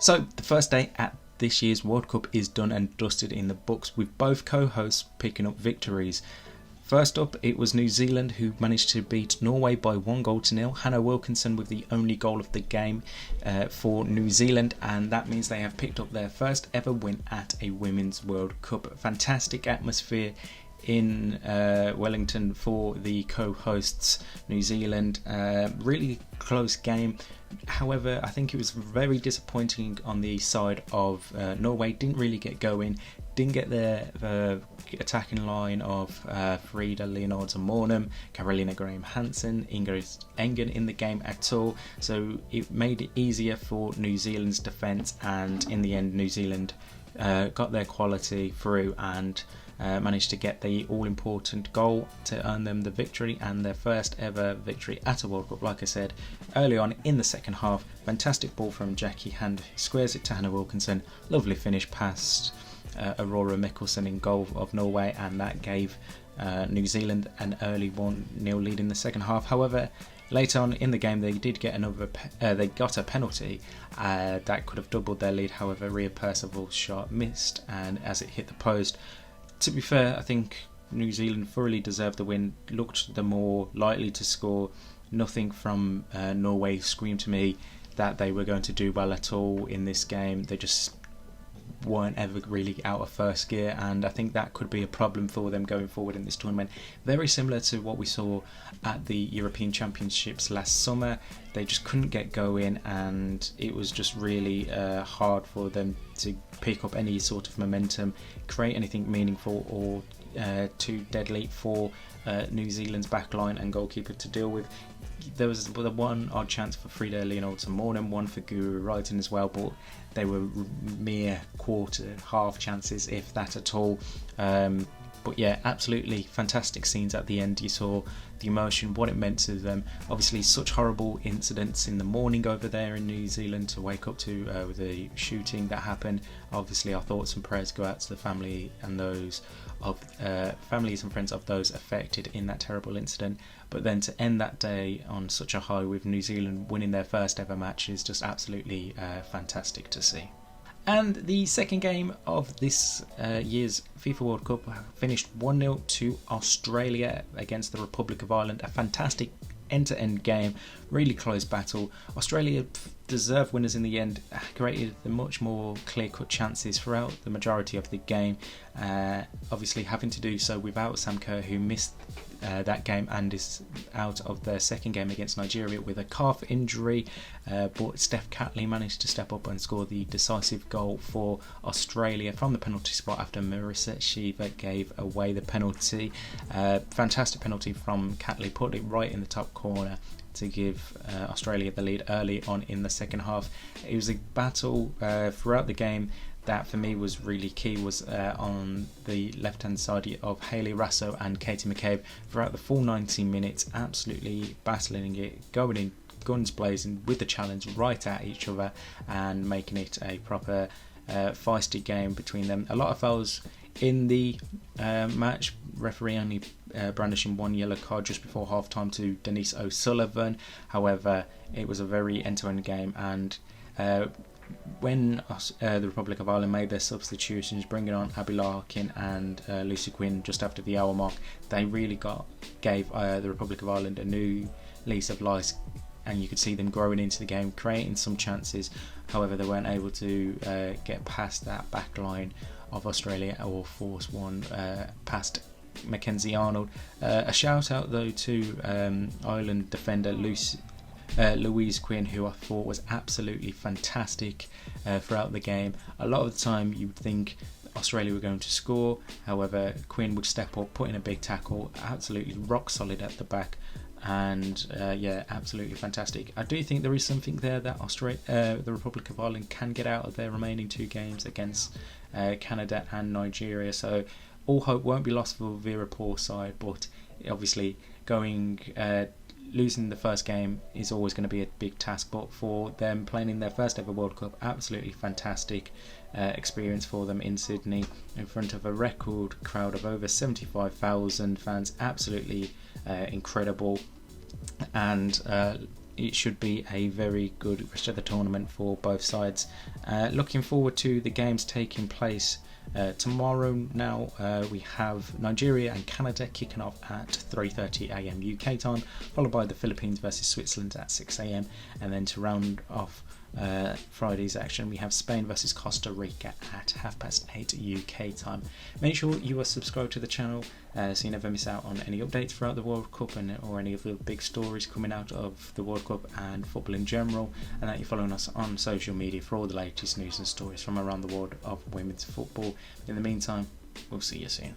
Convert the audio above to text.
So the first day at this year's World Cup is done and dusted in the books, with both co-hosts picking up victories. First up, it was New Zealand who managed to beat Norway by 1-0. Hannah Wilkinson with the only goal of the game for New Zealand, and that means they have picked up their first ever win at a Women's World Cup. Fantastic atmosphere in Wellington for the co-hosts New Zealand. Really close game. However, I think it was very disappointing on the side of Norway. Didn't really get going, didn't get their attacking line of Frida Leonards and Mornham, Carolina Graham Hansen, Ingrid Engen in the game at all, so it made it easier for New Zealand's defence, and in the end New Zealand got their quality through and managed to get the all-important goal to earn them the victory, and their first ever victory at a World Cup. Like I said, early on in the second half, fantastic ball from Jackie Hand, squares it to Hannah Wilkinson, lovely finish past Aurora Mikkelsen in goal of Norway, and that gave New Zealand an early 1-0 lead in the second half. However, later on in the game they did get they got a penalty that could have doubled their lead. However, Rhea Percival's shot missed, and as it hit the post. To be fair, I think New Zealand thoroughly deserved the win, looked the more likely to score. Nothing from Norway screamed to me that they were going to do well at all in this game. They just weren't ever really out of first gear, and I think that could be a problem for them going forward in this tournament. Very similar to what we saw at the European Championships last summer. They just couldn't get going, and it was just really hard for them to pick up any sort of momentum, create anything meaningful or too deadly for New Zealand's backline and goalkeeper to deal with. There was the one odd chance for Frida Leonards and Mornham, one for Guru Wrighton as well, but they were mere half chances, if that at all. But yeah, absolutely fantastic scenes at the end. You saw the emotion, what it meant to them. Obviously, such horrible incidents in the morning over there in New Zealand to wake up to with the shooting that happened. Obviously, our thoughts and prayers go out to the family and those of families and friends of those affected in that terrible incident. But then to end that day on such a high with New Zealand winning their first ever match is just absolutely fantastic to see. And the second game of this year's FIFA World Cup finished 1-0 to Australia against the Republic of Ireland. A fantastic end-to-end game, really close battle. Australia deserved winners in the end, created the much more clear-cut chances throughout the majority of the game. Obviously having to do so without Sam Kerr, who missed that game and is out of their second game against Nigeria with a calf injury, but Steph Catley managed to step up and score the decisive goal for Australia from the penalty spot after Marissa Shiva gave away the penalty. Fantastic penalty from Catley, put it right in the top corner to give Australia the lead early on in the second half. It was a battle throughout the game that for me was really key, was on the left hand side of Hayley Raso and Katie McCabe throughout the full 90 minutes, absolutely battling it, going in guns blazing with the challenge right at each other and making it a proper feisty game between them. A lot of fouls in the match, referee only brandishing one yellow card just before half time to Denise O'Sullivan. However, it was a very end-to-end game, and when the Republic of Ireland made their substitutions, bringing on Abby Larkin and Lucy Quinn just after the hour mark, they really gave the Republic of Ireland a new lease of life, and you could see them growing into the game, creating some chances. However, they weren't able to get past that back line of Australia or force one past Mackenzie Arnold. A shout out though to Ireland defender Louise Quinn, who I thought was absolutely fantastic throughout the game. A lot of the time you would think Australia were going to score, however Quinn would step up, put in a big tackle, absolutely rock solid at the back, and yeah, absolutely fantastic. I do think there is something there that the Republic of Ireland can get out of their remaining two games against Canada and Nigeria, so all hope won't be lost for Vera Pauw's side, but obviously losing the first game is always going to be a big task, but for them playing in their first ever World Cup, absolutely fantastic experience for them in Sydney in front of a record crowd of over 75,000 fans. Absolutely incredible, and it should be a very good rest of the tournament for both sides. Looking forward to the games taking place tomorrow. Now we have Nigeria and Canada kicking off at 3:30am UK time, followed by the Philippines versus Switzerland at 6am, and then to round off Friday's action, we have Spain versus Costa Rica at 8:30 UK time. Make sure you are subscribed to the channel so you never miss out on any updates throughout the World Cup or any of the big stories coming out of the World Cup and football in general, and that you're following us on social media for all the latest news and stories from around the world of women's football. In the meantime, we'll see you soon.